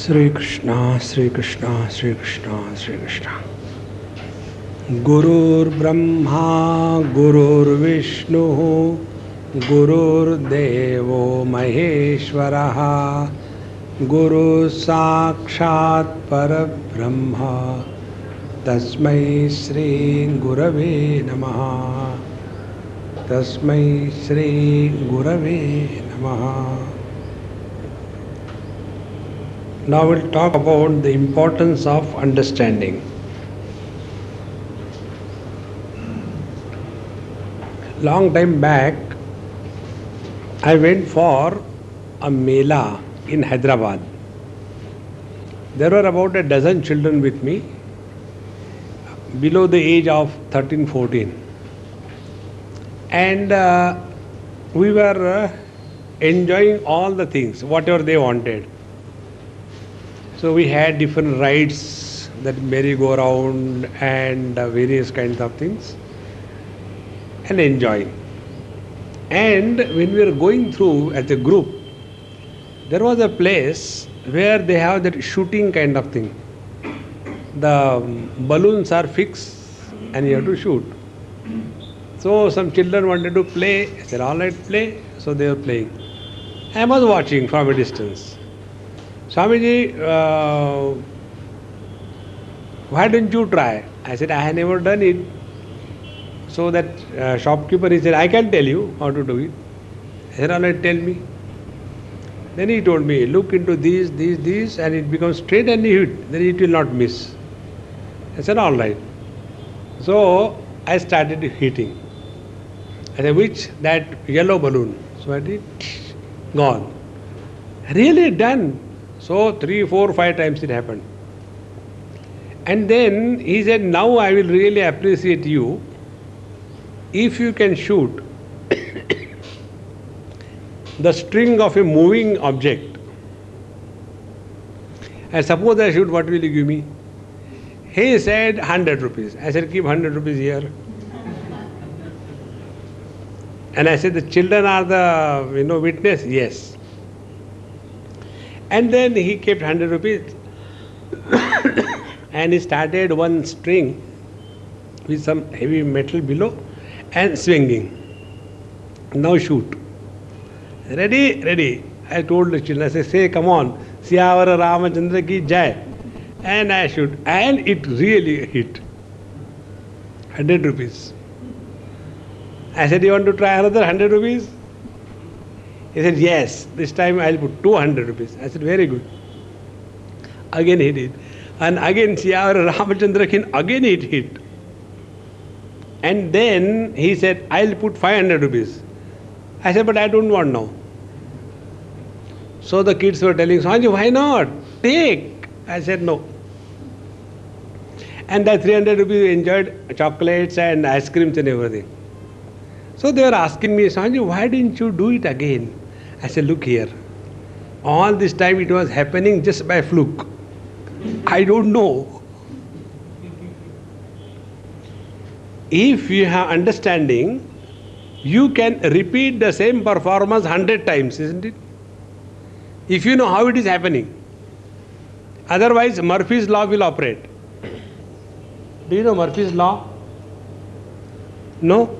Sri Krishna, Sri Krishna, Sri Krishna, Sri Krishna. Gurur Brahma, Gurur Vishnu, Gurur Devo Maheshwaraha, Guru Sakshat Parabrahma, Tasmai Sri Gurave Namaha, Tasmai Sri Gurave Namaha. Now we'll talk about the importance of understanding. Long time back, I went for a mela in Hyderabad. There were about a dozen children with me, below the age of 13, 14. And we were enjoying all the things, whatever they wanted. So we had different rides, that merry-go-round and various kinds of things, and enjoying. And when we were going through as a group, there was a place where they have that shooting kind of thing. The balloons are fixed and you have to shoot. So some children wanted to play. I said, all right, play. So they were playing. I was watching from a distance. Swamiji, why don't you try? I said, I have never done it. So that shopkeeper, he said, I can tell you how to do it. I said, all right, tell me. Then he told me, look into these, and it becomes straight and you hit. Then it will not miss. I said, all right. So I started hitting. I said, which? That yellow balloon. So I did, gone. Really done. So 3, 4, 5 times it happened. And then he said, now I will really appreciate you if you can shoot the string of a moving object. And suppose I shoot, what will you give me? He said 100 rupees. I said, keep 100 rupees here. And I said, the children are the witness? Yes. And then he kept 100 rupees and he started one string with some heavy metal below and swinging. Now shoot. Ready? Ready. I told the children, I said, say, come on, Siyavara Ramachandra ki jai. And I shoot. And it really hit. 100 rupees. I said, you want to try another 100 rupees? He said, yes, this time I'll put 200 rupees. I said, very good. Again he did. And again Siyavara Ramachandra kin, again it hit. And then he said, I'll put 500 rupees. I said, but I don't want now. So the kids were telling, Swamiji, why not? Take. I said, no. And that 300 rupees enjoyed chocolates and ice creams and everything. So they were asking me, Swamiji, why didn't you do it again? I said, look here. All this time it was happening just by fluke. I don't know. If you have understanding, you can repeat the same performance 100 times, isn't it? If you know how it is happening. Otherwise, Murphy's law will operate. Do you know Murphy's law? No?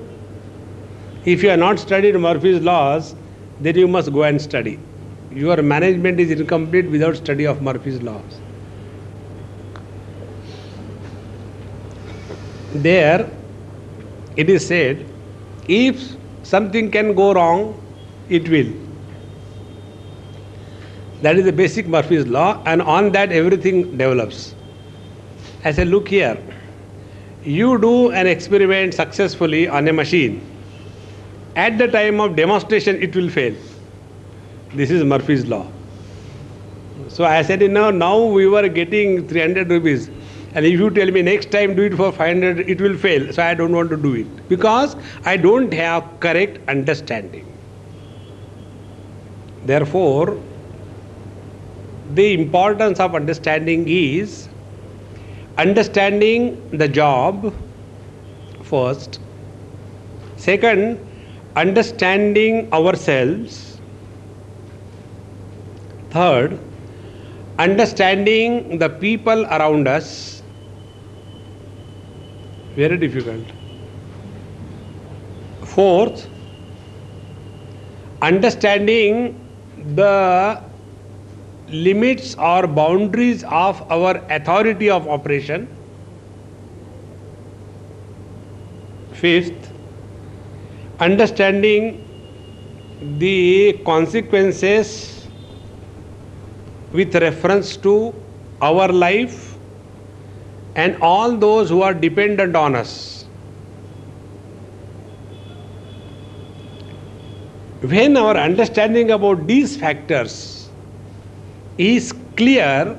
If you have not studied Murphy's laws, then you must go and study. Your management is incomplete without study of Murphy's laws. There, it is said, if something can go wrong, it will. That is the basic Murphy's law, and on that everything develops. I said, look here, you do an experiment successfully on a machine. At the time of demonstration, it will fail. This is Murphy's law. So I said, now we were getting 300 rupees. And if you tell me next time do it for 500, it will fail. So I don't want to do it. Because I don't have correct understanding. Therefore, the importance of understanding is understanding the job first. Second, understanding ourselves. Third, understanding the people around us, very difficult. Fourth, understanding the limits or boundaries of our authority of operation. Fifth, understanding the consequences with reference to our life and all those who are dependent on us. When our understanding about these factors is clear,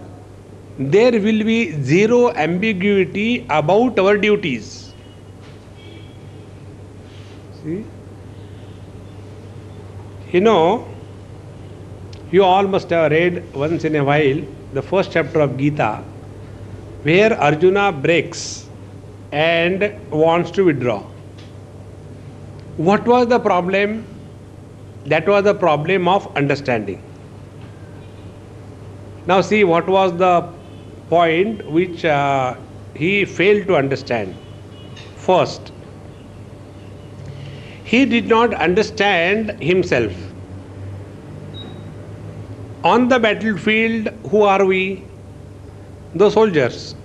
there will be zero ambiguity about our duties. See? You all must have read once in a while the first chapter of Gita, where Arjuna breaks and wants to withdraw. What was the problem? That was the problem of understanding. Now see what was the point which he failed to understand. First, he did not understand himself. On the battlefield, who are we? The soldiers.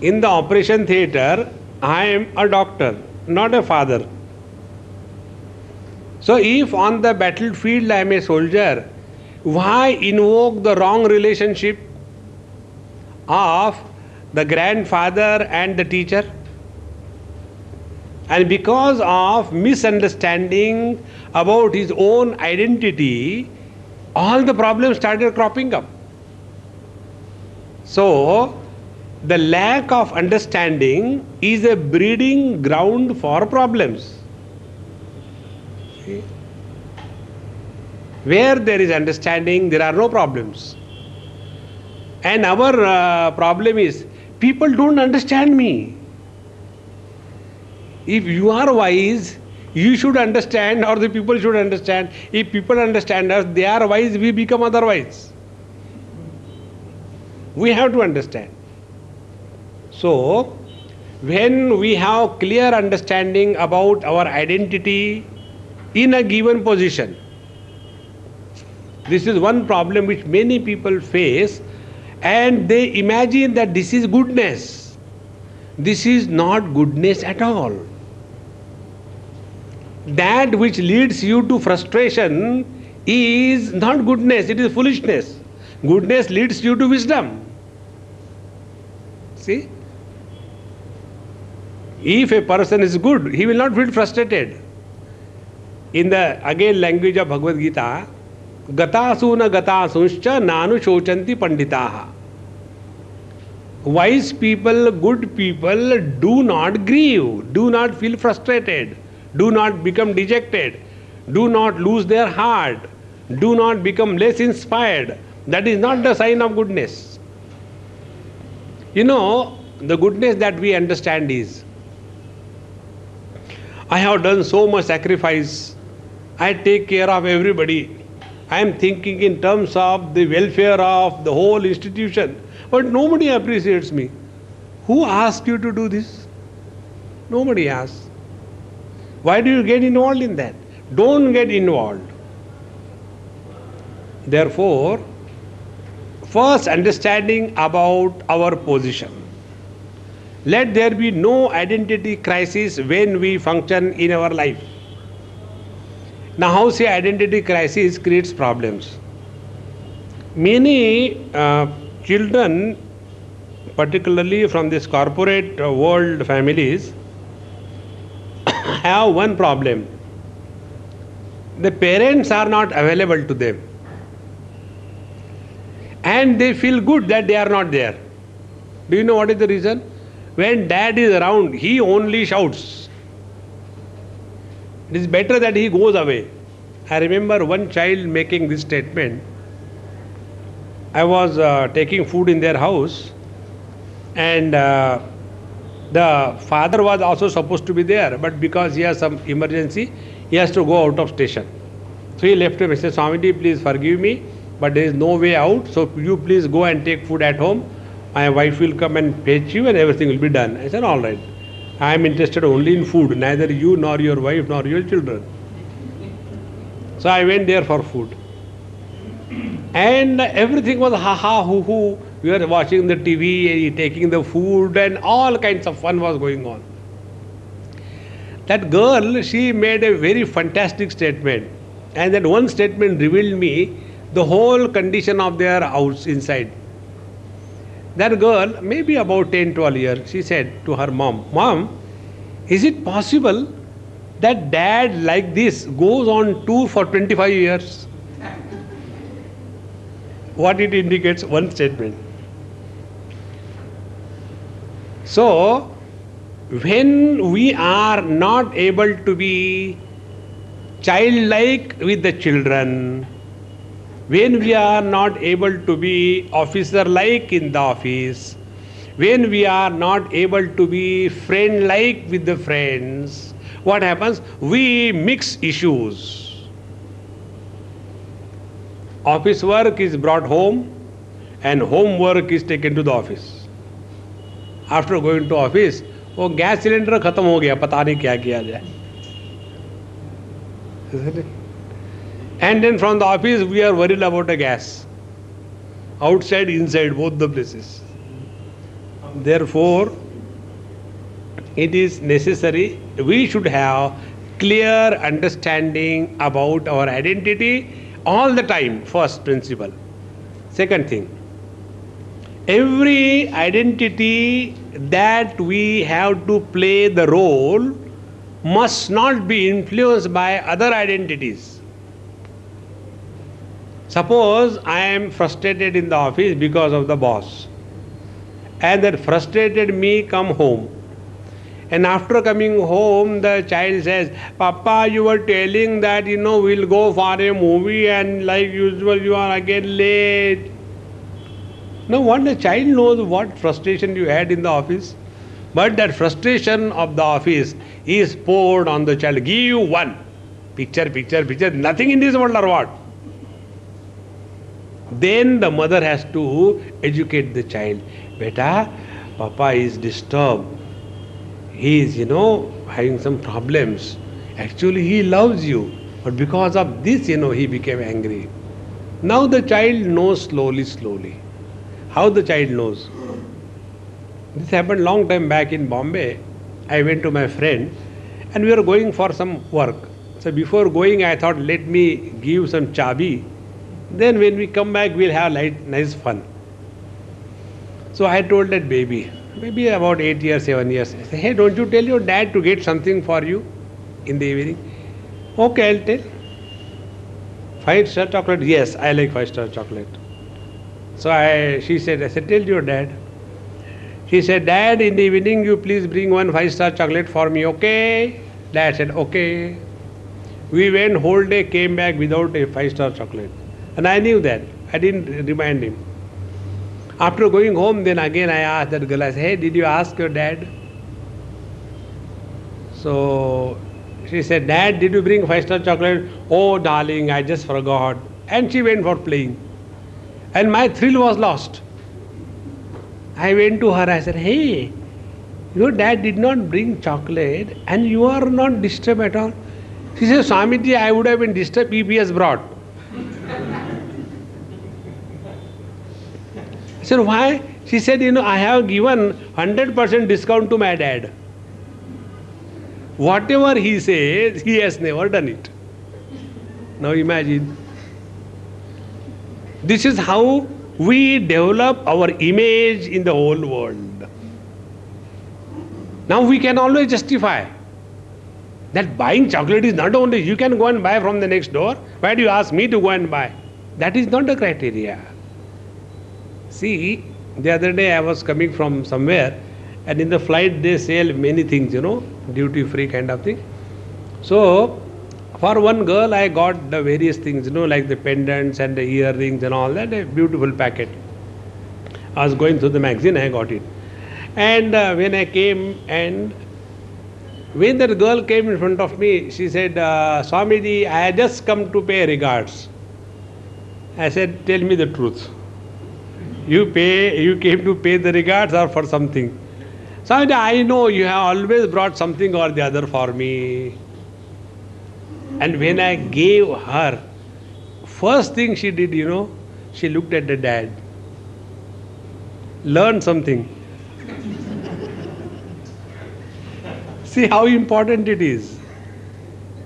In the operation theatre, I am a doctor, not a father. So if on the battlefield I am a soldier, why invoke the wrong relationship of the grandfather and the teacher? And because of misunderstanding about his own identity, all the problems started cropping up. So, the lack of understanding is a breeding ground for problems. See? Where there is understanding, there are no problems. And our problem is, people don't understand me. If you are wise, you should understand, or the people should understand. If people understand us, they are wise, we become otherwise. We have to understand. So, when we have clear understanding about our identity in a given position, this is one problem which many people face, and they imagine that this is goodness. This is not goodness at all. That which leads you to frustration is not goodness, it is foolishness. Goodness leads you to wisdom. See? If a person is good, he will not feel frustrated. In the again language of Bhagavad Gita, Gatasuna gatasunshcha nanu shochanti panditaha. Wise people, good people do not grieve, do not feel frustrated, do not become dejected, do not lose their heart, do not become less inspired. That is not the sign of goodness. The goodness that we understand is, I have done so much sacrifice, I take care of everybody, I am thinking in terms of the welfare of the whole institution, but nobody appreciates me. Who asked you to do this? Nobody asks. Why do you get involved in that? Don't get involved. Therefore, first understanding about our position. Let there be no identity crisis when we function in our life. Now, how say identity crisis creates problems? Many children, particularly from this corporate world families, have one problem. The parents are not available to them. And they feel good that they are not there. Do you know what is the reason? When dad is around, he only shouts. It is better that he goes away. I remember one child making this statement. I was taking food in their house, and the father was also supposed to be there, but because he has some emergency, he has to go out of station. So he left a message, Swamiji, please forgive me. but there is no way out, so you please go and take food at home. My wife will come and fetch you and everything will be done. I said, all right. I am interested only in food, neither you nor your wife nor your children. So I went there for food. And everything was ha ha, hoo hoo. We were watching the TV, taking the food, and all kinds of fun was going on. That girl, she made a very fantastic statement. And that one statement revealed me the whole condition of their house inside. That girl, maybe about 10, 12 years, she said to her mom, Mom, is it possible that dad like this goes on tour for 25 years? What it indicates? One statement. So, when we are not able to be childlike with the children, when we are not able to be officer-like in the office, when we are not able to be friend-like with the friends, what happens? We mix issues. Office work is brought home and home work is taken to the office. After going to office, वो gas cylinder खत्म हो गया, पता नहीं क्या किया जाए. Isn't it? And then from the office we are worried about the gas. Outside, inside, both the places. Therefore, it is necessary, we should have clear understanding about our identity all the time, first principle. Second thing, every identity that we have to play the role must not be influenced by other identities. Suppose I am frustrated in the office because of the boss, and that frustrated me come home. And after coming home, the child says, Papa, you were telling that, we'll go for a movie and like usual you are again late. Now what the child knows what frustration you had in the office, but that frustration of the office is poured on the child. Give you one. Picture, nothing in this world or what? Then the mother has to educate the child. Beta, Papa is disturbed. He is, having some problems. Actually, he loves you. But because of this, he became angry. Now the child knows slowly. How the child knows? This happened long time back in Bombay. I went to my friend and we were going for some work. So before going, I thought, let me give some chabi. Then when we come back, we'll have nice fun. So I told that baby, maybe about 8 years, 7 years, I said, hey, don't you tell your dad to get something for you in the evening? Okay, I'll tell. 5-star chocolate? Yes, I like 5-star chocolate. So she said, tell your dad. She said, Dad, in the evening you please bring one 5-star chocolate for me, okay? Dad said, okay. We went whole day, came back without a 5-star chocolate. And I knew that. I didn't remind him. After going home, then again I asked that girl, I said, hey, did you ask your dad? So she said, Dad, did you bring 5-star chocolate? Oh, darling, I just forgot. And she went for playing. And my thrill was lost. I went to her, I said, hey, your dad did not bring chocolate and you are not disturbed at all. She said, Swamiji, I would have been disturbed if he has brought. I said, why? She said, I have given 100% discount to my dad. Whatever he says, he has never done it. Now imagine. This is how we develop our image in the whole world. Now we can always justify that buying chocolate is not only, you can go and buy from the next door. Why do you ask me to go and buy? That is not the criteria. See, the other day I was coming from somewhere and in the flight they sell many things, duty free kind of thing. So, for one girl I got the various things, like the pendants and the earrings and all that, a beautiful packet. I was going through the magazine, I got it. And when I came and when that girl came in front of me, she said, Swamiji, I had just come to pay regards. I said, tell me the truth. You came to pay the regards or for something? Swami, I know you have always brought something or the other for me. And when I gave her, first thing she did, she looked at the dad. Learn something. See how important it is.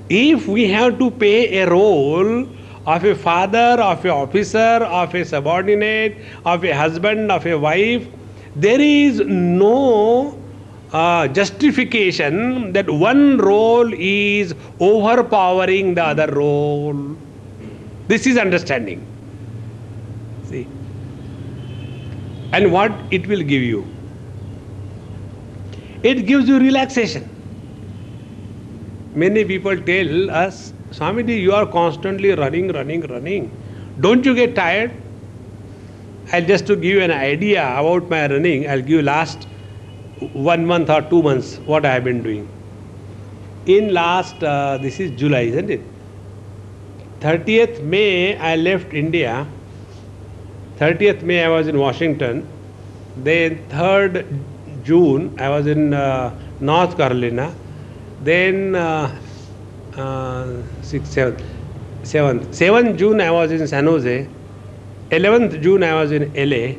If we have to play a role of a father, of an officer, of a subordinate, of a husband, of a wife, there is no justification that one role is overpowering the other role. This is understanding. See. And what it will give you? It gives you relaxation. Many people tell us, Swamiji, you are constantly running. Don't you get tired? I'll just to give you an idea about my running, I'll give you last 1 month or 2 months what I have been doing. In last, this is July, isn't it? 30th May I left India. 30th May I was in Washington. Then 3rd June I was in North Carolina. Then 7th June I was in San Jose. 11th June I was in LA.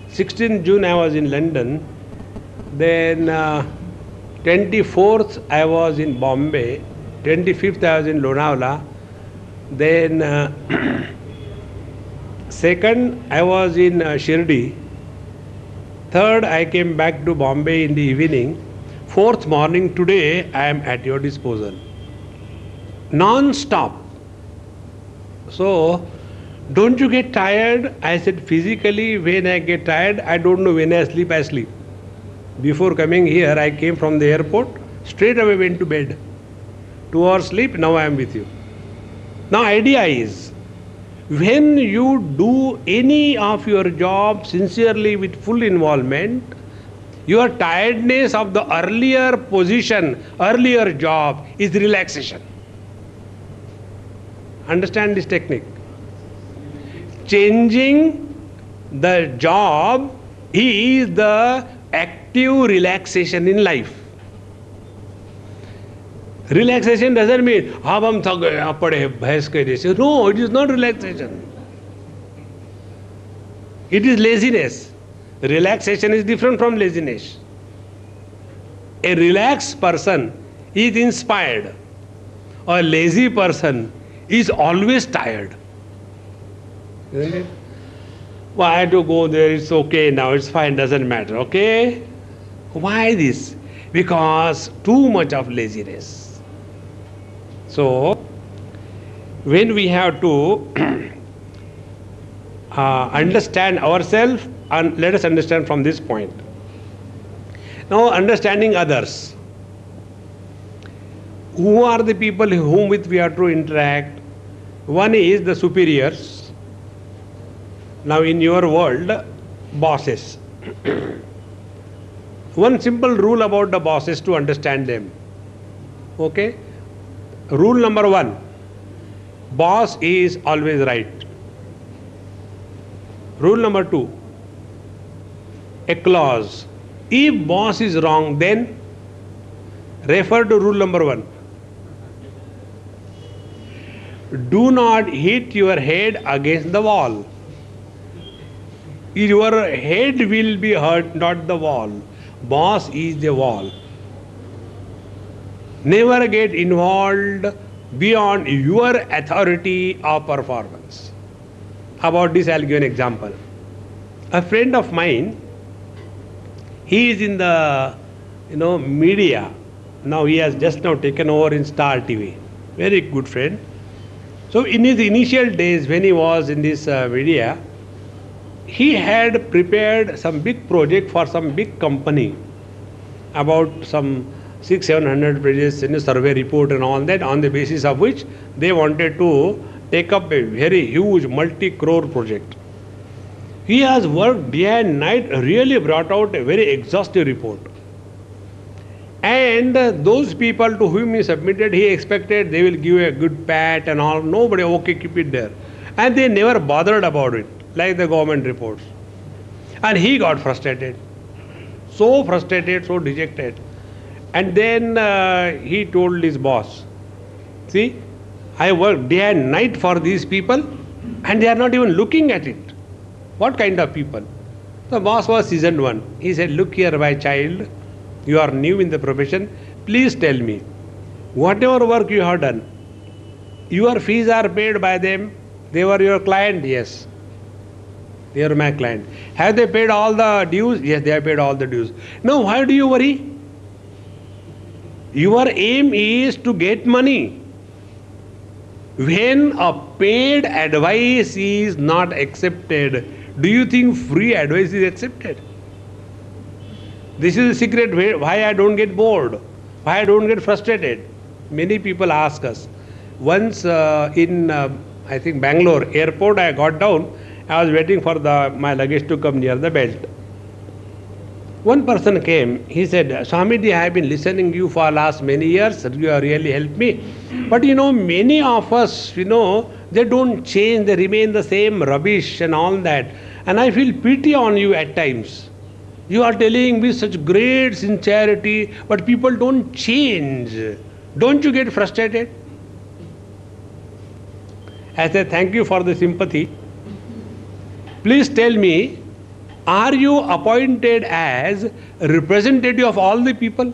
16th June I was in London. Then 24th I was in Bombay. 25th I was in Lonavala. Then 2nd I was in Shirdi. 3rd I came back to Bombay in the evening. 4th morning today I am at your disposal. Non-stop. So, don't you get tired? I said physically when I get tired, I don't know when I sleep, I sleep. Before coming here, I came from the airport, straight away went to bed. 2 hours sleep, now I am with you. Now idea is, when you do any of your job sincerely with full involvement, your tiredness of the earlier position, earlier job is relaxation. Understand this technique. Changing the job is the active relaxation in life. Relaxation doesn't mean, अब हम थक गए, आप पड़े भैंस के जैसे. No, it is not relaxation. It is laziness. Relaxation is different from laziness. A relaxed person is inspired. A lazy person is always tired. Isn't it? Why to go there? It's okay now, it's fine, doesn't matter. Okay? Why this? Because too much of laziness. So, when we have to understand ourselves, and let us understand from this point. Now, understanding others. Who are the people whom with we have to interact? One is the superiors. Now, in your world, bosses. One simple rule about the bosses to understand them. Okay? Rule number 1. Boss is always right. Rule number 2. A clause. If boss is wrong, then refer to rule number 1. Do not hit your head against the wall. Your head will be hurt, not the wall. Boss is the wall. Never get involved beyond your authority or performance. About this, I'll give an example. A friend of mine, he is in the media. Now he has just now taken over in Star TV. Very good friend. So in his initial days when he was in this media, he had prepared some big project for some big company about some 600-700 pages in a survey report and all that, on the basis of which they wanted to take up a very huge multi-crore project. He has worked day and night, really brought out a very exhaustive report. And those people to whom he submitted, he expected they will give a good pat and all. Nobody, okay, keep it there. And they never bothered about it, like the government reports. And he got frustrated. So frustrated, so dejected. And then he told his boss, see, I work day and night for these people and they are not even looking at it. What kind of people? The boss was seasoned one. He said, look here, my child, you are new in the profession. Please tell me, whatever work you have done, your fees are paid by them. They were your client? Yes. They are my client. Have they paid all the dues? Yes, they have paid all the dues. Now, why do you worry? Your aim is to get money. When a paid advice is not accepted, do you think free advice is accepted? This is the secret why I don't get bored, why I don't get frustrated. Many people ask us. Once in, I think, Bangalore airport, I got down. I was waiting for my luggage to come near the belt. One person came, he said, Swamiji, I have been listening to you for last many years, you have really helped me. But many of us, they don't change, they remain the same rubbish and all that. And I feel pity on you at times. You are telling me such great sincerity, but people don't change. Don't you get frustrated? I said, thank you for the sympathy. Please tell me, are you appointed as representative of all the people?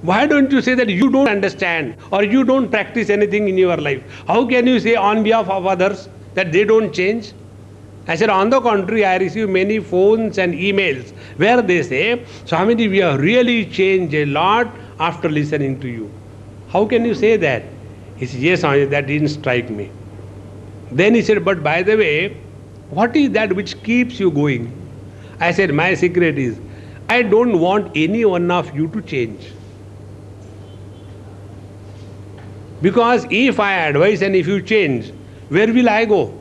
Why don't you say that you don't understand or you don't practice anything in your life? How can you say on behalf of others that they don't change? I said, on the contrary, I receive many phones and emails where they say, Swamiji, we have really changed a lot after listening to you. How can you say that? He said, yes, Swamiji, that didn't strike me. Then he said, but by the way, what is that which keeps you going? I said, my secret is, I don't want any one of you to change. Because if I advise and if you change, where will I go?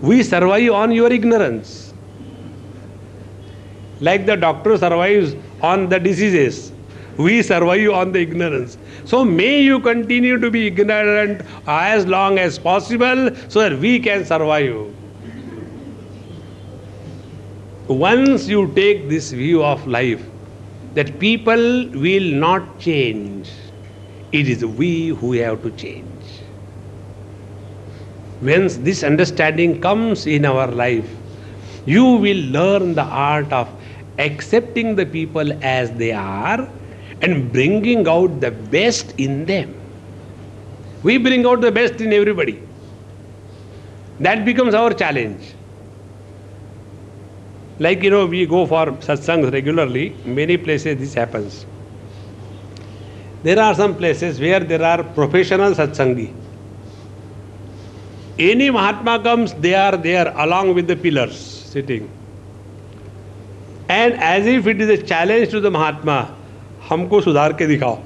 We survive on your ignorance. Like the doctor survives on the diseases, we survive on the ignorance. So may you continue to be ignorant as long as possible so that we can survive. Once you take this view of life, that people will not change, it is we who have to change. When this understanding comes in our life, you will learn the art of accepting the people as they are and bringing out the best in them. We bring out the best in everybody. That becomes our challenge. Like, we go for satsangs regularly. Many places this happens. There are some places where there are professional satsangi. Any Mahatma comes, they are there along with the pillars sitting. And as if it is a challenge to the Mahatma, हमको सुधार के दिखाओ.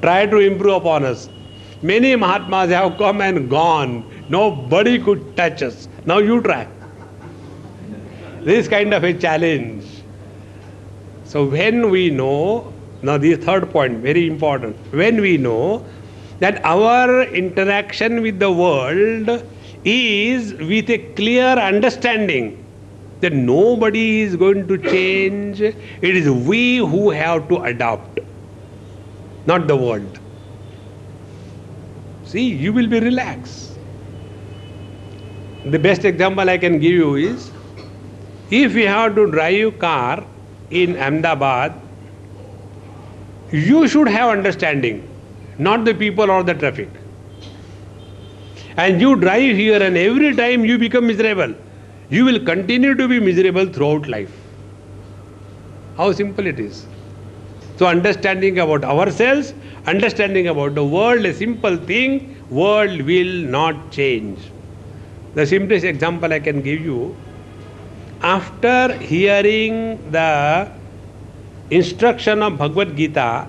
Try to improve upon us. Many Mahatmas have come and gone. Nobody could touch us. Now you try. This kind of a challenge. So when we know, now the third point, very important. When we know that our interaction with the world is with a clear understanding that nobody is going to change, it is we who have to adopt, not the world. See, you will be relaxed. The best example I can give you is, if you have to drive car in Ahmedabad, you should have understanding, not the people or the traffic. And you drive here and every time you become miserable, you will continue to be miserable throughout life. How simple it is. So understanding about ourselves, understanding about the world, a simple thing, world will not change. The simplest example I can give you, after hearing the instruction of Bhagavad Gita,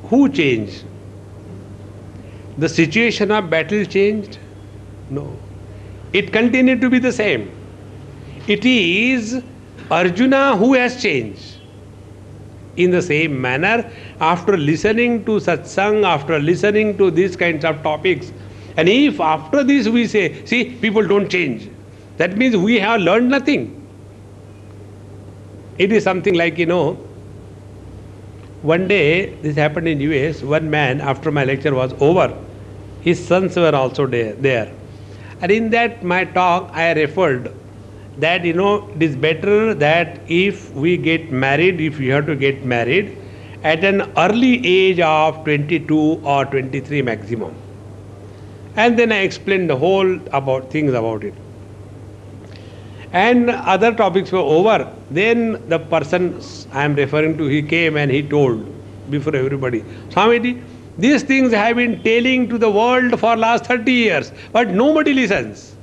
who changed? The situation of battle changed? No. It continued to be the same. It is Arjuna who has changed. In the same manner, after listening to satsang, after listening to these kinds of topics, and if after this we say, see, people don't change, that means we have learned nothing. It is something like, one day, this happened in US, one man, after my lecture was over, his sons were also there. And in that my talk, I referred that, it is better that if we get married, if you have to get married, at an early age of 22 or 23 maximum. And then I explained the whole things about it. And other topics were over. Then the person I am referring to, he came and he told before everybody, Swamiji, these things I have been telling to the world for last 30 years, but nobody listens.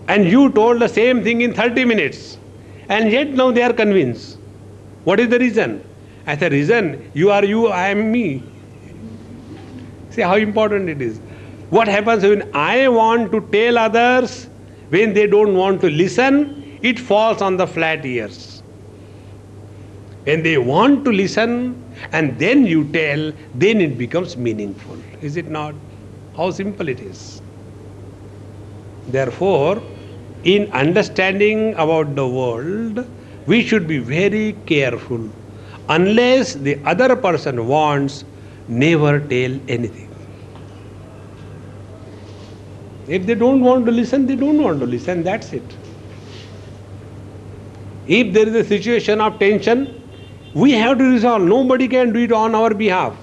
And you told the same thing in 30 minutes. And yet now they are convinced. What is the reason? As a reason, you are you, I am me. See how important it is. What happens when I want to tell others, when they don't want to listen, it falls on the flat ears. When they want to listen and then you tell, then it becomes meaningful. Is it not? How simple it is. Therefore, in understanding about the world, we should be very careful. Unless the other person wants, never tell anything. If they don't want to listen, they don't want to listen, that's it. If there is a situation of tension, we have to resolve. Nobody can do it on our behalf.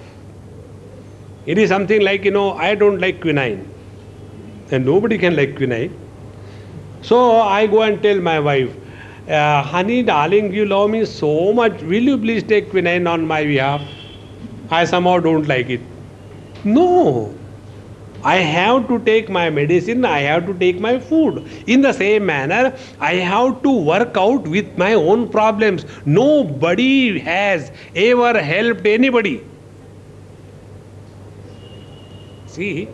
It is something like, I don't like quinine. And nobody can like quinine. So I go and tell my wife, honey, darling, you love me so much. Will you please take quinine on my behalf? I somehow don't like it. No. I have to take my medicine, I have to take my food. In the same manner, I have to work out with my own problems. Nobody has ever helped anybody. See,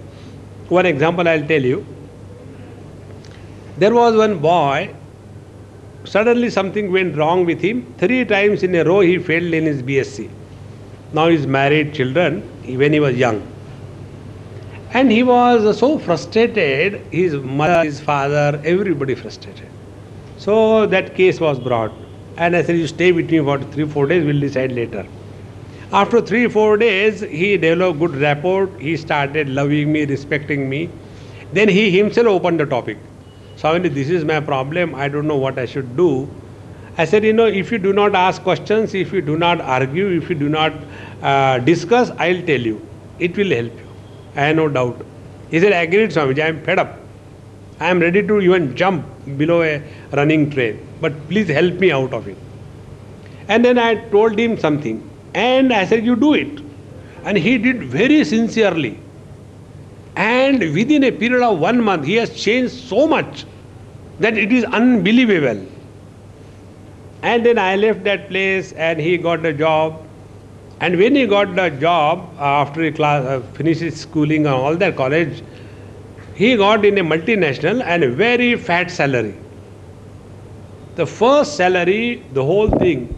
one example I'll tell you. There was one boy, suddenly something went wrong with him. 3 times in a row he failed in his BSc. Now he's married, children, when he was young. And he was so frustrated, his mother, his father, everybody frustrated. So that case was brought. And I said, you stay with me for 3-4 days, we'll decide later. After 3-4 days, he developed good rapport, he started loving me, respecting me. Then he himself opened the topic. Swami, this is my problem, I don't know what I should do. I said, if you do not ask questions, if you do not argue, if you do not discuss, I'll tell you. It will help you. I have no doubt. He said, agreed, Swamiji, I am fed up. I am ready to even jump below a running train. But please help me out of it. And then I told him something. And I said, you do it. And he did very sincerely. And within a period of 1 month, he has changed so much that it is unbelievable. And then I left that place and he got a job. And when he got the job, after he finished his schooling and all that college, he got in a multinational and a very fat salary. The first salary, the whole thing,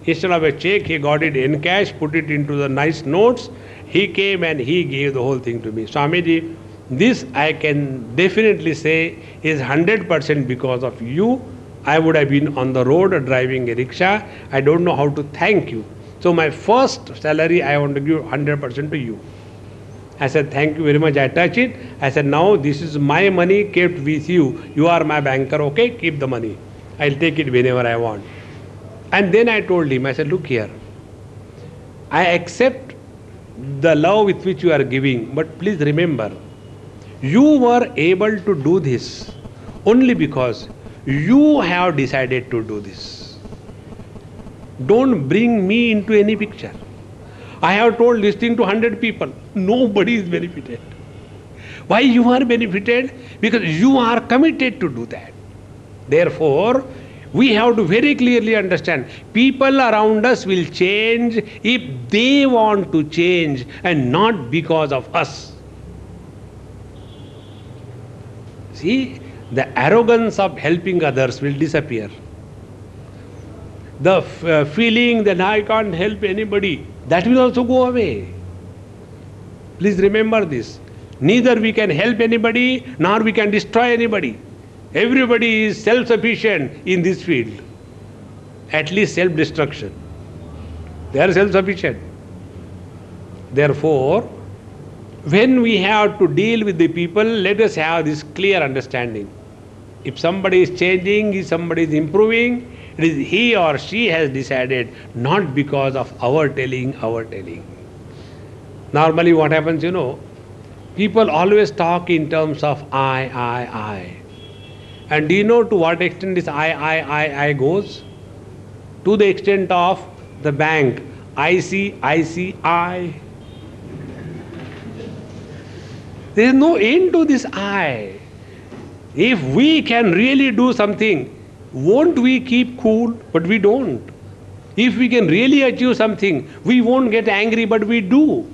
instead of a check, he got it in cash, put it into the nice notes. He came and he gave the whole thing to me. Swamiji, this I can definitely say is 100% because of you. I would have been on the road driving a rickshaw. I don't know how to thank you. So my first salary, I want to give 100% to you. I said, thank you very much. I touch it. I said, now this is my money kept with you. You are my banker, okay? Keep the money. I'll take it whenever I want. And then I told him, I said, look here. I accept the love with which you are giving, but please remember, you were able to do this only because you have decided to do this. Don't bring me into any picture. I have told this thing to 100 people. Nobody is benefited. Why you are benefited? Because you are committed to do that. Therefore, we have to very clearly understand, people around us will change if they want to change and not because of us. See, the arrogance of helping others will disappear. the feeling that I can't help anybody, that will also go away. Please remember this. Neither we can help anybody, nor we can destroy anybody. Everybody is self-sufficient in this field. At least self-destruction. They are self-sufficient. Therefore, when we have to deal with the people, let us have this clear understanding. If somebody is changing, if somebody is improving, it is he or she has decided, not because of our telling. Normally what happens, people always talk in terms of I. And do you know to what extent this I goes? To the extent of the bank, I. There is no end to this I. If we can really do something, won't we keep cool? But we don't. If we can really achieve something, we won't get angry, but we do.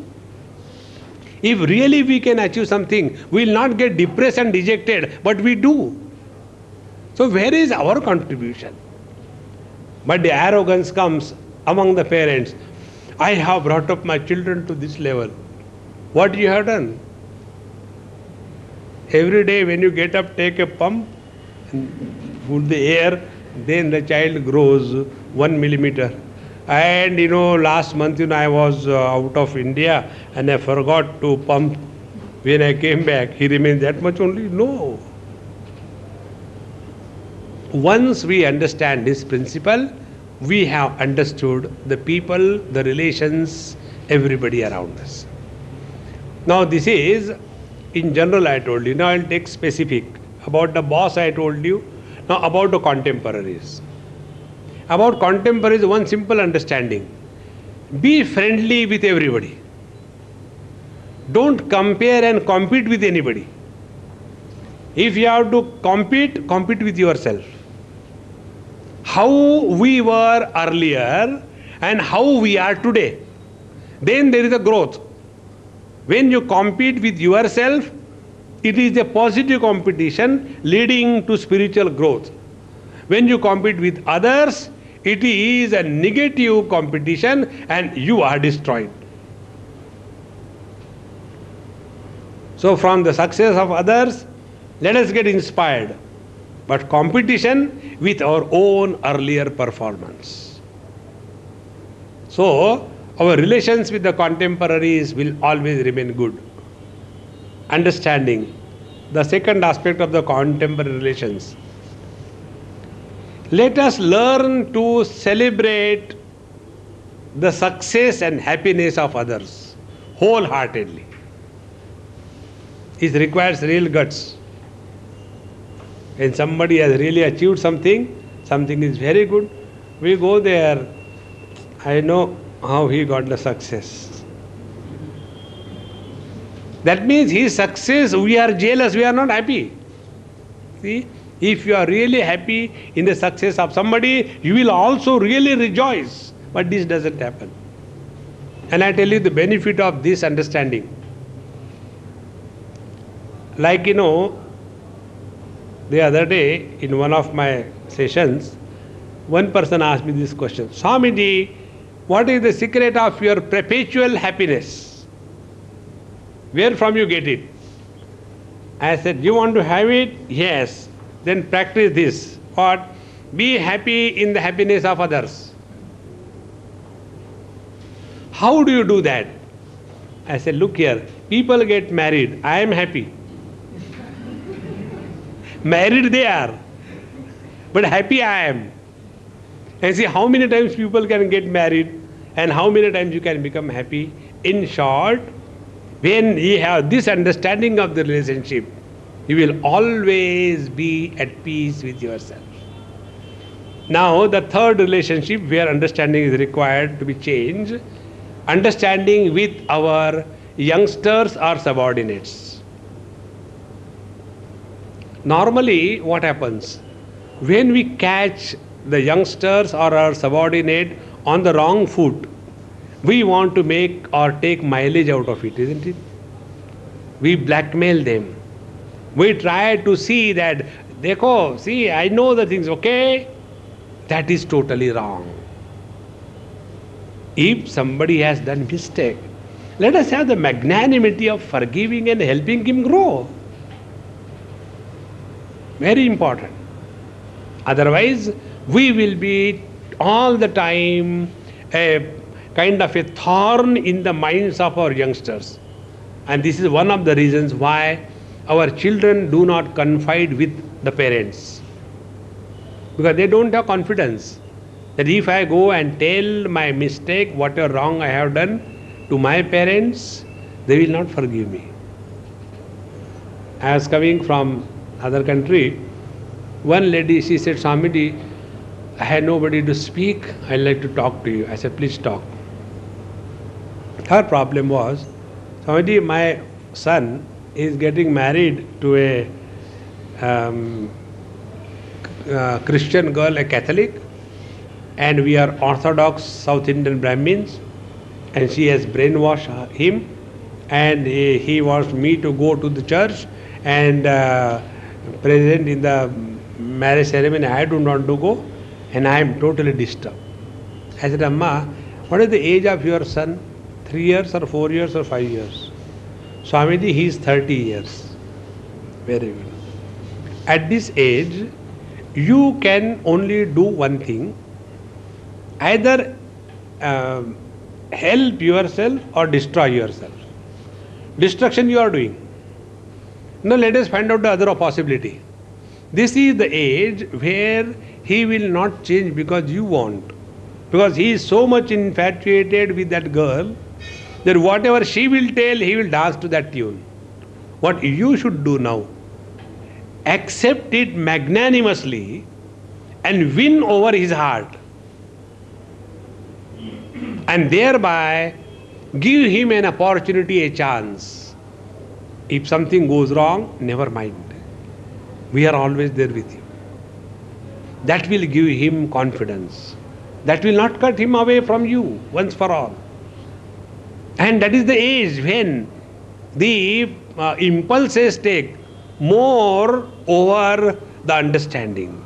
If really we can achieve something, we will not get depressed and dejected, but we do. So where is our contribution? But the arrogance comes among the parents. I have brought up my children to this level. What you have done? Every day when you get up, take a pump and put the air, then the child grows 1 millimeter. And last month I was out of India and I forgot to pump. When I came back, he remains that much only? No. Once we understand this principle, we have understood the people, the relations, everybody around us. Now this is, in general I told you. Now I will take specific. About the boss I told you. Now about the contemporaries. About contemporaries, one simple understanding. Be friendly with everybody. Don't compare and compete with anybody. If you have to compete with yourself. How we were earlier and how we are today. Then there is a growth. When you compete with yourself, it is a positive competition leading to spiritual growth. When you compete with others, it is a negative competition and you are destroyed. So from the success of others, let us get inspired. But competition with our own earlier performance. So our relations with the contemporaries will always remain good. Understanding the second aspect of the contemporary relations. Let us learn to celebrate the success and happiness of others wholeheartedly. It requires real guts. When somebody has really achieved something is very good, we go there. I know how he got the success. That means his success, we are jealous, we are not happy. See, if you are really happy in the success of somebody, you will also really rejoice. But this doesn't happen. And I tell you the benefit of this understanding. Like the other day in one of my sessions, one person asked me this question. Swamiji, what is the secret of your perpetual happiness? Where from you get it? I said, you want to have it? Yes. Then practice this. What? Be happy in the happiness of others. How do you do that? I said, look here, people get married. I am happy. Married they are, but happy I am. And see how many times people can get married and how many times you can become happy. In short, when you have this understanding of the relationship, you will always be at peace with yourself. Now the third relationship where understanding is required to be changed, understanding with our youngsters or subordinates. Normally what happens? When we catch the youngsters or our subordinate on the wrong foot, we want to make or take mileage out of it, isn't it? We blackmail them. We try to see that, Dekho, see, I know the things, okay? That is totally wrong. If somebody has done mistake, let us have the magnanimity of forgiving and helping him grow. Very important. Otherwise, we will be all the time a kind of a thorn in the minds of our youngsters. And this is one of the reasons why our children do not confide with the parents. Because they don't have confidence that if I go and tell my mistake, whatever wrong I have done to my parents, they will not forgive me. I was coming from other country. One lady, she said, Swamiji, I had nobody to speak. I'd like to talk to you. I said, please talk. Her problem was, Swamiji, my son is getting married to a Christian girl, a Catholic, and we are Orthodox South Indian Brahmins, and she has brainwashed him, and he wants me to go to the church and present in the marriage ceremony. I do not to go, and I am totally disturbed. I said, Amma, what is the age of your son? 3 years or 4 years or 5 years? Swamiji, he is 30 years. Very good. At this age, you can only do one thing. Either help yourself or destroy yourself. Destruction you are doing. Now let us find out the other possibility. This is the age where he will not change because you want. Because he is so much infatuated with that girl that whatever she will tell, he will dance to that tune. What you should do now, accept it magnanimously and win over his heart. And thereby give him an opportunity, a chance. If something goes wrong, never mind. We are always there with you. That will give him confidence. That will not cut him away from you once for all. And that is the age when the impulses take more over the understanding.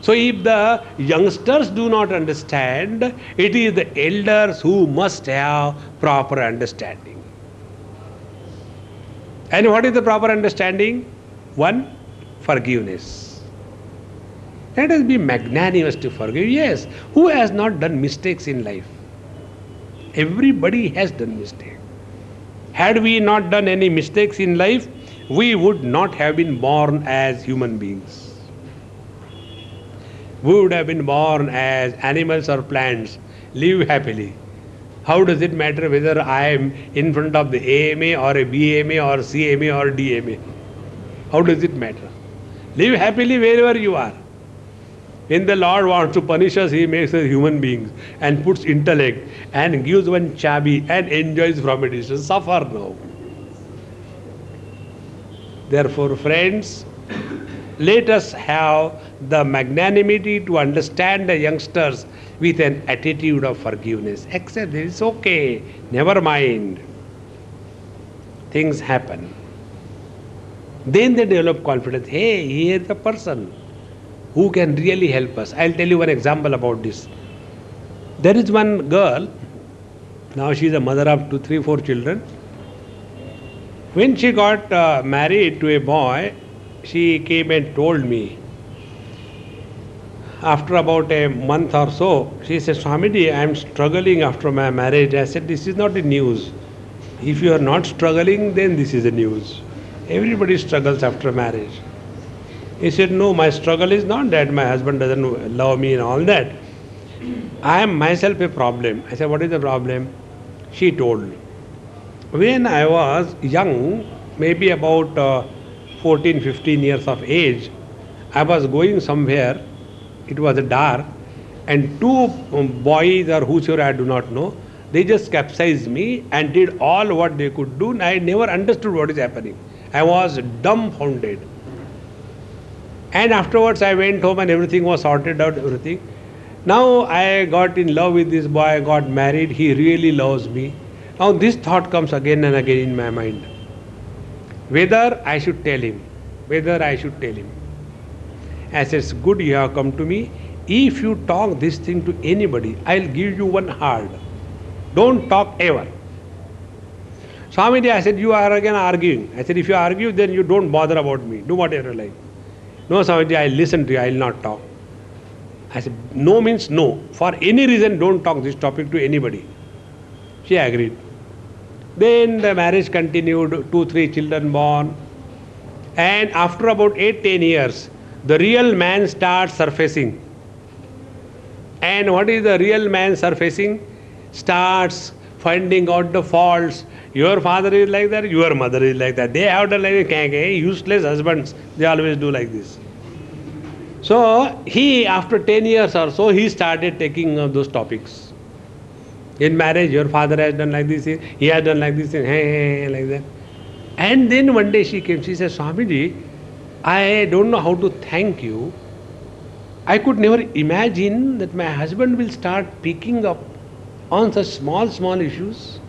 So if the youngsters do not understand, it is the elders who must have proper understanding. And what is the proper understanding? One, forgiveness. Let us be magnanimous to forgive. Yes, who has not done mistakes in life? Everybody has done mistakes. Had we not done any mistakes in life, we would not have been born as human beings. We would have been born as animals or plants, live happily. How does it matter whether I am in front of the AMA or a BMA or CMA or DMA? How does it matter? Live happily wherever you are. When the Lord wants to punish us, He makes us human beings and puts intellect and gives one chabi and enjoys from it. Suffer now. Therefore, friends, let us have the magnanimity to understand the youngsters with an attitude of forgiveness. Accept it, it's okay, never mind. Things happen. Then they develop confidence. Hey, here is a person who can really help us. I'll tell you one example about this. There is one girl, now she is a mother of 2, 3, 4 children. When she got married to a boy, she came and told me. After about a month or so, she said, Swamiji, I am struggling after my marriage. I said, this is not the news. If you are not struggling, then this is the news. Everybody struggles after marriage. He said, no, my struggle is not that my husband doesn't love me and all that. I am myself a problem. I said, what is the problem? She told me. When I was young, maybe about 14, 15 years of age, I was going somewhere, it was dark, and 2 boys or whosoever I do not know, they just capsized me and did all what they could do. I never understood what is happening. I was dumbfounded. And afterwards I went home and everything was sorted out, everything. Now I got in love with this boy, got married, he really loves me. Now this thought comes again and again in my mind. Whether I should tell him, whether I should tell him. I said, it's good you have come to me. if you talk this thing to anybody, I'll give you one hard. Don't talk ever. Swamiji, I said, you are again arguing. I said, if you argue, then you don't bother about me. Do whatever you like. No, Swamiji, I'll listen to you. I'll not talk. I said, no means no. For any reason, don't talk this topic to anybody. She agreed. Then the marriage continued, 2-3 children born. And after about 8-10 years, the real man starts surfacing. And what is the real man surfacing? Starts finding out the faults. Your father is like that, your mother is like that. They have done like that. Useless husbands, they always do like this. So he, after 10 years or so, he started taking up those topics. In marriage, your father has done like this, he has done like this, like that. And then one day she came, she said, Swamiji, I don't know how to thank you. I could never imagine that my husband will start picking up on such small issues.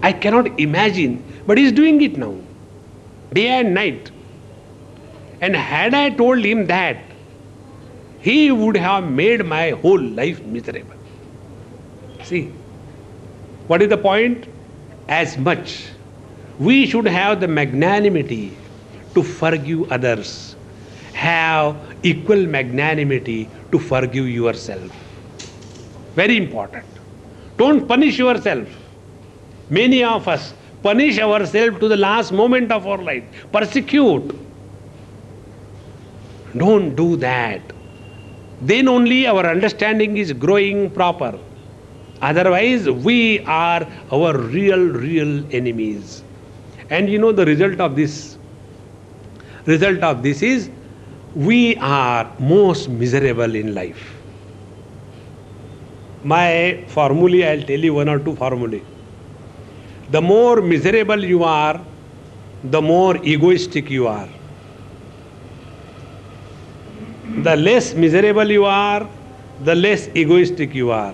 I cannot imagine, but he's doing it now, day and night. And had I told him that, he would have made my whole life miserable. See, what is the point? As much we should have the magnanimity to forgive others, have equal magnanimity to forgive yourself. Very important. Don't punish yourself. Many of us punish ourselves to the last moment of our life. Persecute. Don't do that. Then only our understanding is growing proper. Otherwise, we are our real enemies. And you know the result of this? Result of this is we are most miserable in life. My formulae, I'll tell you 1 or 2 formulae. The more miserable you are, the more egoistic you are. The less miserable you are, the less egoistic you are.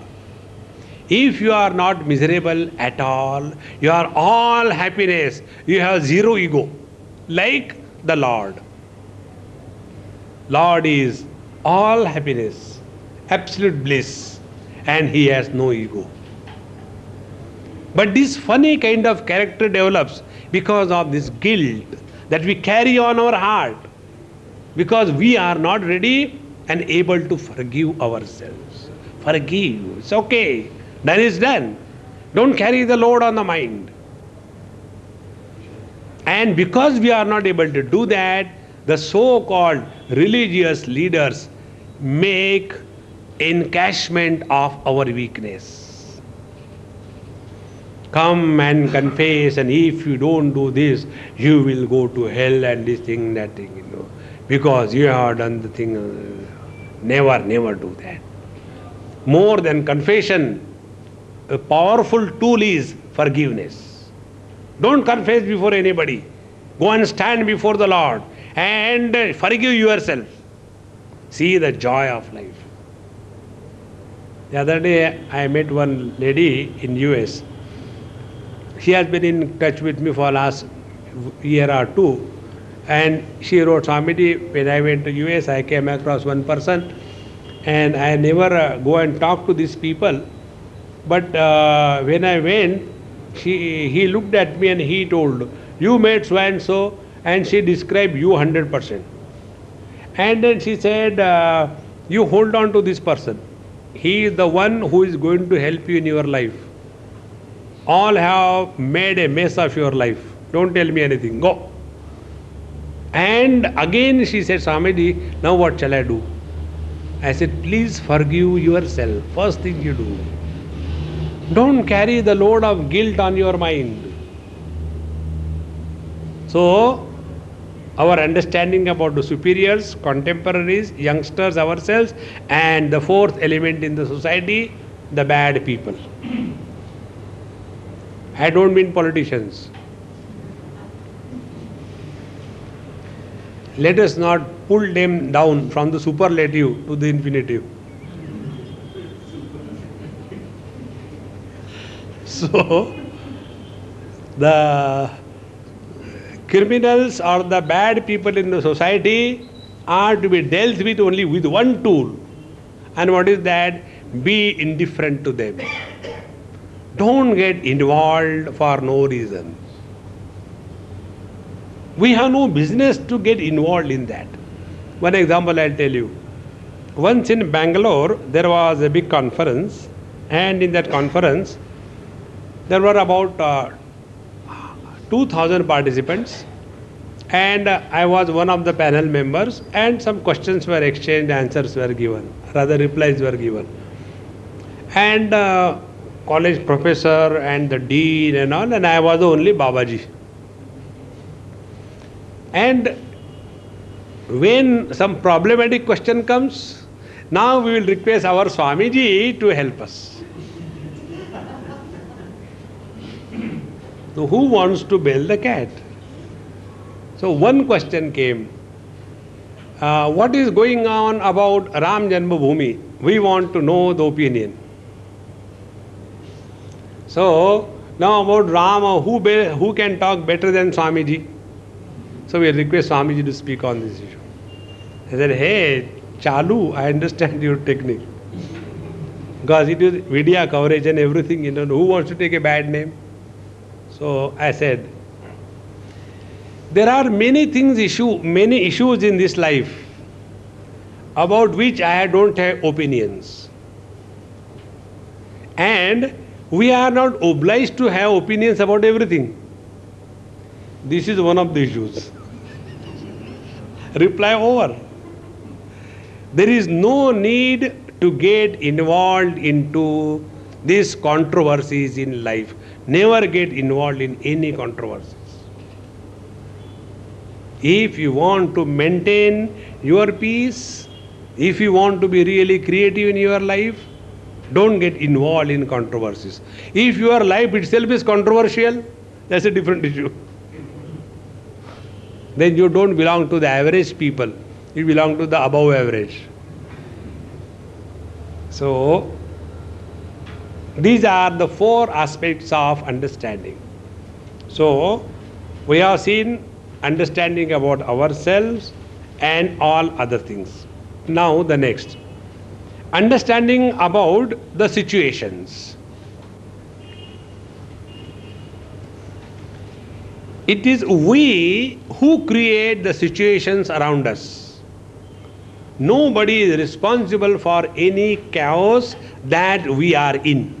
If you are not miserable at all, you are all happiness, you have zero ego, like the Lord. Lord is all happiness, absolute bliss, and he has no ego. But this funny kind of character develops because of this guilt that we carry on our heart, because we are not ready and able to forgive ourselves. Forgive, it's okay. Done is done. Don't carry the load on the mind. And because we are not able to do that, the so-called religious leaders make encashment of our weakness. Come and confess, and if you don't do this, you will go to hell, and this thing, that thing, because you have done the thing. Never do that. More than confession, a powerful tool is forgiveness. Don't confess before anybody. Go and stand before the Lord and forgive yourself. See the joy of life. The other day I met one lady in US. She has been in touch with me for last year or 2. And she wrote, Swamiji, when I went to US, I came across one person, and I never go and talk to these people. But when I went, he looked at me and he told, you met so and so, and she described you 100%. And then she said, you hold on to this person. He is the one who is going to help you in your life. All have made a mess of your life. Don't tell me anything. Go. And again she said, Swamiji, now what shall I do? I said, please forgive yourself. First thing you do. Don't carry the load of guilt on your mind. So, our understanding about the superiors, contemporaries, youngsters, ourselves, and the fourth element in the society, the bad people. I don't mean politicians. Let us not pull them down from the superlative to the infinitive. So, the criminals or the bad people in the society are to be dealt with only with one tool, And what is that? Be indifferent to them. Don't get involved for no reason. We have no business to get involved in that. One example I'll tell you. Once in Bangalore, there was a big conference, and in that conference, there were about 2,000 participants, and I was one of the panel members, and some questions were exchanged, answers were given, rather replies were given. And college professor and the dean and all, and I was the only Babaji. And when some problematic question comes, now we will request our Swamiji to help us. So who wants to bail the cat? So one question came. What is going on about Ram Janmabhoomi? We want to know the opinion. So now about Rama, who can talk better than Swamiji? So we request Swamiji to speak on this issue. I said, hey, Chalu, I understand your technique. Because it is video coverage and everything, who wants to take a bad name? So I said, there are many issues in this life about which I don't have opinions. And we are not obliged to have opinions about everything. This is one of the issues. Reply over. There is no need to get involved into these controversies in life. Never get involved in any controversies. If you want to maintain your peace, if you want to be really creative in your life, don't get involved in controversies. If your life itself is controversial, that's a different issue. Then you don't belong to the average people. You belong to the above average. So, these are the 4 aspects of understanding. So, we have seen understanding about ourselves and all other things. Now the next. Understanding about the situations. It is we who create the situations around us. Nobody is responsible for any chaos that we are in.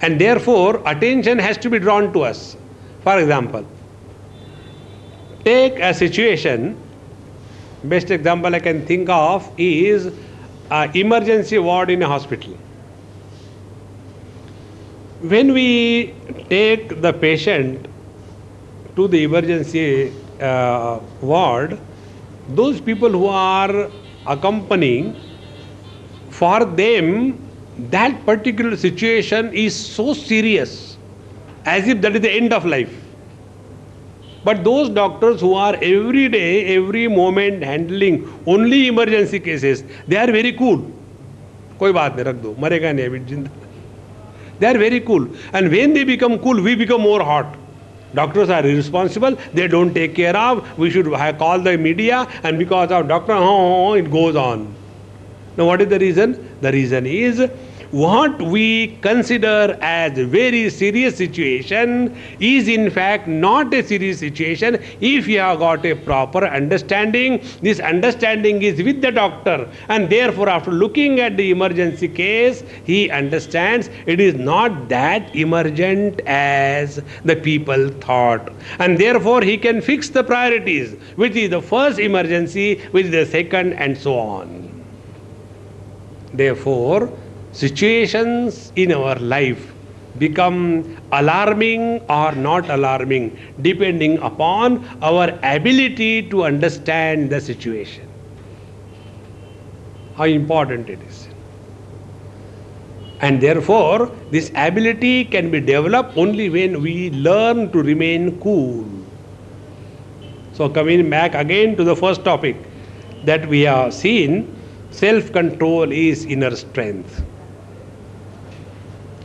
And therefore, attention has to be drawn to us. For example, take a situation, best example I can think of is an emergency ward in a hospital. When we take the patient to the emergency ward, those people who are accompanying, for them, that particular situation is so serious, as if that is the end of life. But those doctors who are every day, every moment handling only emergency cases, they are very cool. Koi baat nahi, rakh do, marega nahi abhi jinda. They are very cool. And when they become cool, we become more hot. Doctors are irresponsible, they don't take care of, we should call the media, and because of doctor, it goes on. Now what is the reason? The reason is, what we consider as a very serious situation is in fact not a serious situation if you have got a proper understanding. This understanding is with the doctor, and therefore after looking at the emergency case, he understands it is not that emergent as the people thought, and therefore he can fix the priorities, which is the first emergency, which is the second, and so on. Therefore, situations in our life become alarming or not alarming depending upon our ability to understand the situation. How important it is. And therefore, this ability can be developed only when we learn to remain cool. So coming back again to the first topic that we have seen, self-control is inner strength.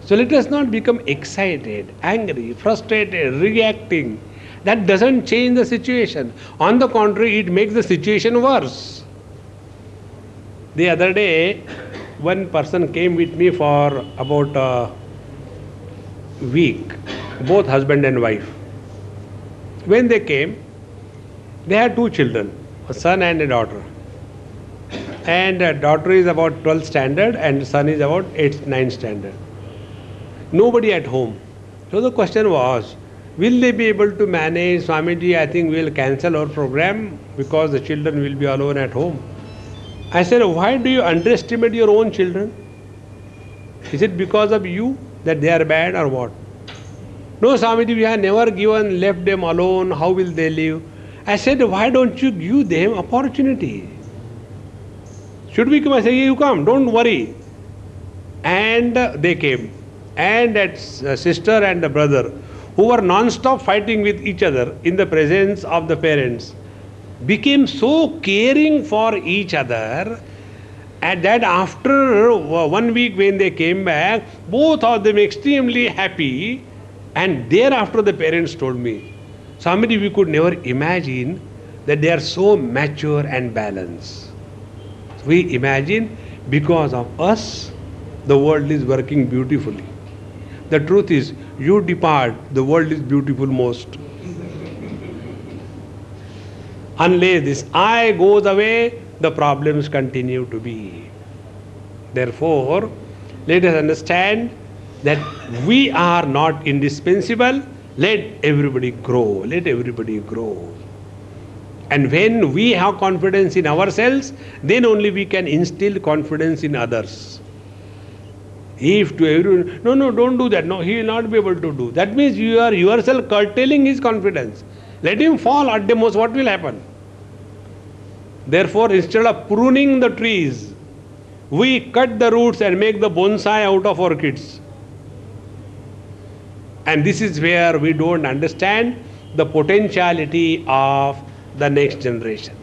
So let us not become excited, angry, frustrated, reacting. That doesn't change the situation. On the contrary, it makes the situation worse. The other day, one person came with me for about a week, both husband and wife. When they came, they had two children, a son and a daughter. And daughter is about 12th standard and son is about 8th, 9th standard. Nobody at home. So the question was, will they be able to manage? Swamiji, I think we will cancel our program because the children will be alone at home. I said, why do you underestimate your own children? Is it because of you that they are bad or what? No, Swamiji, we have never left them alone. How will they live? I said, why don't you give them opportunity? Should we come? I say, you come, don't worry. And they came. And that sister and the brother, who were non-stop fighting with each other in the presence of the parents, became so caring for each other, and that after 1 week when they came back, both of them extremely happy. And thereafter the parents told me, Swamiji, we could never imagine that they are so mature and balanced. We imagine because of us, the world is working beautifully. The truth is, you depart, the world is beautiful most. Unless this I goes away, the problems continue to be. Therefore, let us understand that we are not indispensable. Let everybody grow. Let everybody grow. And when we have confidence in ourselves, then only we can instill confidence in others. If to everyone, no, don't do that. No, he will not be able to do. That means you are yourself curtailing his confidence. Let him fall at the most. What will happen? Therefore, instead of pruning the trees, we cut the roots and make the bonsai out of orchids. And this is where we don't understand the potentiality of the next generation.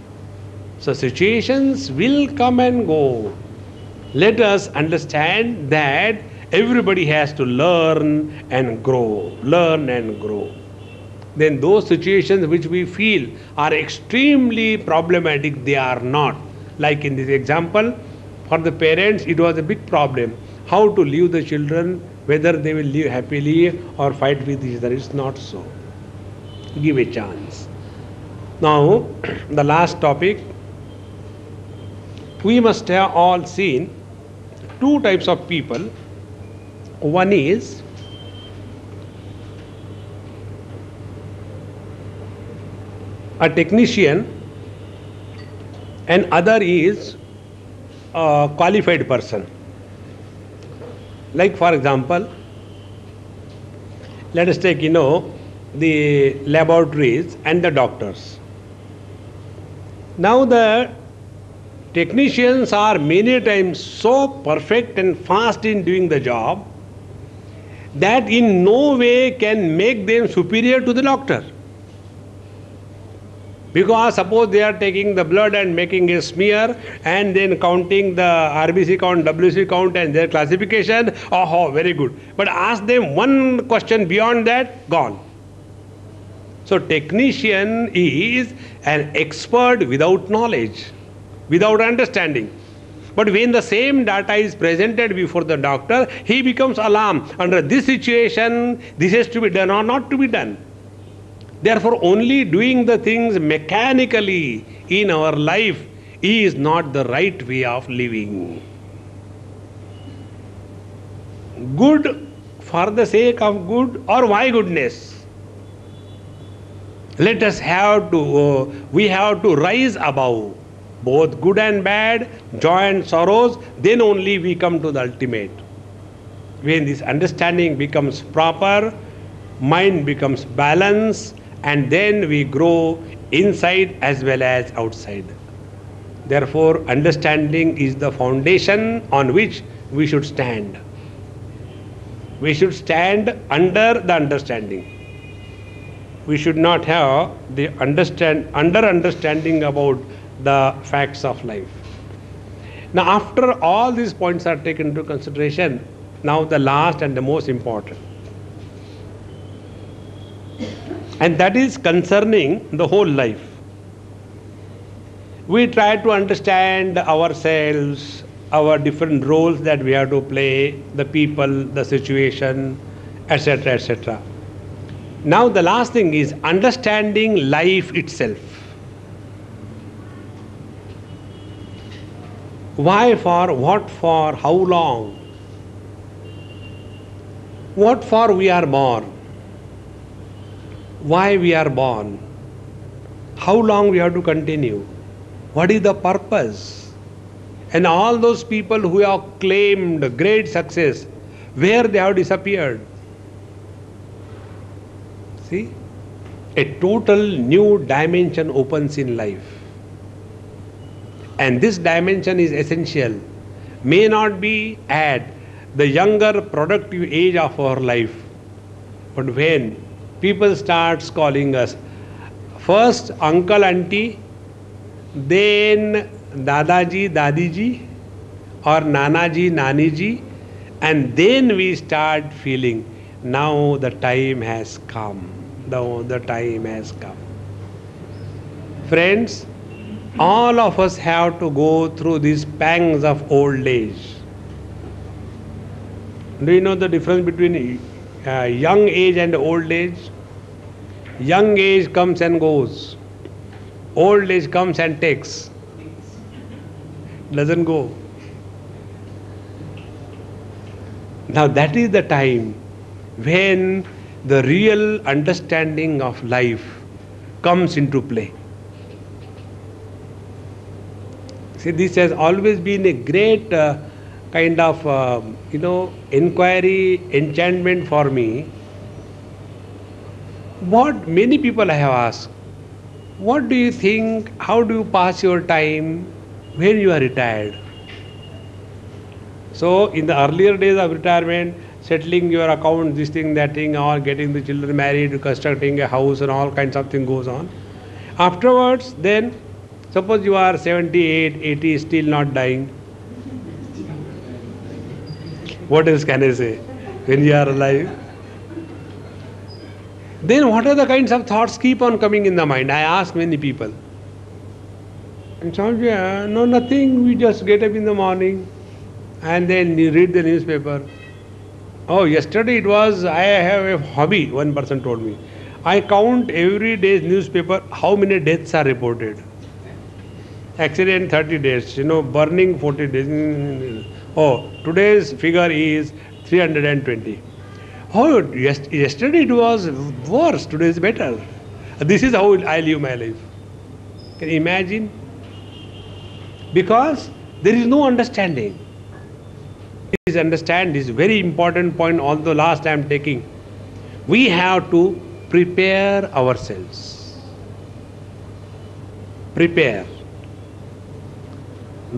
So situations will come and go. Let us understand that everybody has to learn and grow. Learn and grow. Then those situations which we feel are extremely problematic, they are not. Like in this example, for the parents it was a big problem. How to leave the children, whether they will live happily or fight with each other. It's not so. Give a chance. Now, the last topic. We must have all seen two types of people. One is a technician and other is a qualified person. Like for example, let us take, the laboratories and the doctors. Now the technicians are many times so perfect and fast in doing the job that in no way can make them superior to the doctor. Because suppose they are taking the blood and making a smear and then counting the RBC count, WC count and their classification, oh, very good. But ask them one question beyond that, gone. So technician is an expert without knowledge, without understanding. But when the same data is presented before the doctor, he becomes alarmed. Under this situation, this has to be done or not to be done. Therefore, only doing the things mechanically in our life is not the right way of living. Good for the sake of good or why goodness? Let us we have to rise above both good and bad, joy and sorrows, then only we come to the ultimate. When this understanding becomes proper, mind becomes balanced, and then we grow inside as well as outside. Therefore, understanding is the foundation on which we should stand. We should stand under the understanding. We should not have the understanding about the facts of life. Now, after all these points are taken into consideration, now the last and the most important. And that is concerning the whole life. We try to understand ourselves, our different roles that we have to play, the people, the situation, etc., etc. Now the last thing is understanding life itself. Why for, what for, how long? What for we are born? Why we are born? How long we have to continue? What is the purpose? And all those people who have claimed great success, where they have disappeared? See? A total new dimension opens in life. And this dimension is essential. May not be at the younger productive age of our life. But when people starts calling us, first uncle, auntie, then Dadaji, Dadiji, or Nanaji, Naniji, and then we start feeling, now the time has come. Now the time has come. Friends, all of us have to go through these pangs of old age. Do you know the difference between young age and old age? Young age comes and goes. Old age comes and takes. Doesn't go. Now that is the time when the real understanding of life comes into play. See, this has always been a great kind of, inquiry, enchantment for me. What many people I have asked, what do you think, how do you pass your time when you are retired? So, in the earlier days of retirement, settling your account, this thing, that thing, or getting the children married, constructing a house and all kinds of things goes on. Afterwards, then, suppose you are 78, 80, still not dying. What else can I say when you are alive? Then what are the kinds of thoughts keep on coming in the mind? I ask many people. And some say, no, nothing, we just get up in the morning and then you read the newspaper. Oh, yesterday it was, I have a hobby, one person told me. I count every day's newspaper, how many deaths are reported. Accident 30 days, burning 40 days. Oh, today's figure is 320. Oh, yesterday it was worse, today is better. This is how I live my life. Can you imagine? Because there is no understanding. Please understand this very important point, although last I am taking. We have to prepare ourselves. Prepare.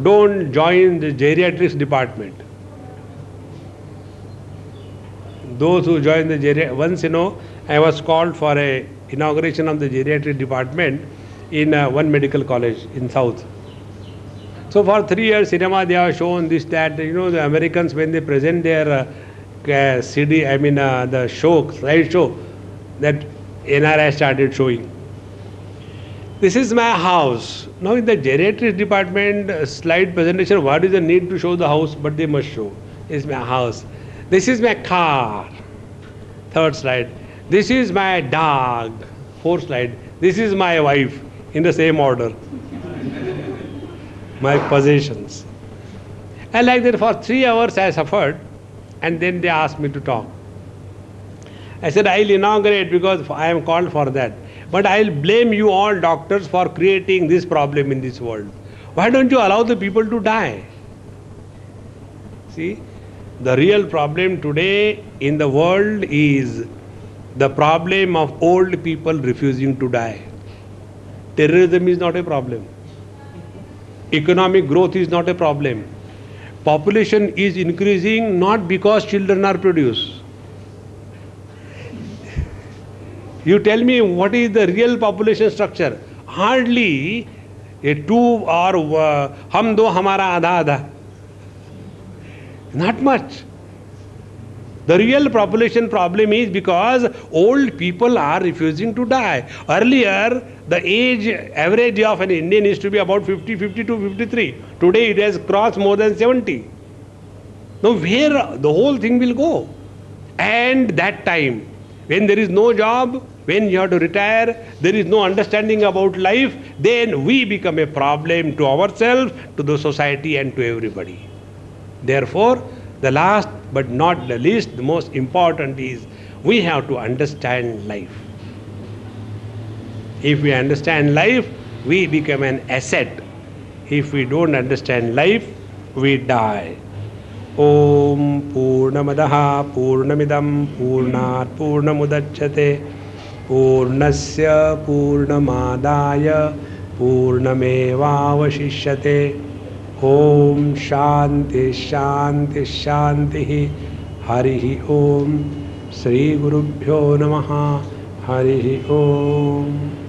Don't join the geriatrics department. Those who join the geriatrics, once I was called for a inauguration of the geriatric department in one medical college in South. So for 3 years cinema they have shown this, that, the Americans when they present their CD, the show, slide show, that NRI started showing. This is my house. Now in the geriatrics department slide presentation, what is the need to show the house? But they must show. This is my house. This is my car. Third slide. This is my dog. Fourth slide. This is my wife. In the same order. My possessions. And like that for 3 hours I suffered, and then they asked me to talk. I said, I'll inaugurate because I am called for that. But I'll blame you all doctors for creating this problem in this world. Why don't you allow the people to die? See, the real problem today in the world is the problem of old people refusing to die. Terrorism is not a problem. Economic growth is not a problem. Population is increasing not because children are produced. You tell me what is the real population structure? Hardly a 2 or hum do hamara adha adha. Not much. The real population problem is because old people are refusing to die. Earlier, the average of an Indian used to be about 50, 52, 53. Today it has crossed more than 70. Now where the whole thing will go? And that time, when there is no job, when you have to retire, there is no understanding about life, then we become a problem to ourselves, to the society and to everybody. Therefore, the last but not the least, the most important is we have to understand life. If we understand life, we become an asset. If we don't understand life, we die. Om Purnamadaha Purnamidam Purnat Purnamudachyate Purnasya Purnamadaya Purnamevavashishyate. Om Shanti Shanti Shanti Harihi Om Sri Gurubhyo Namaha Harihi Om.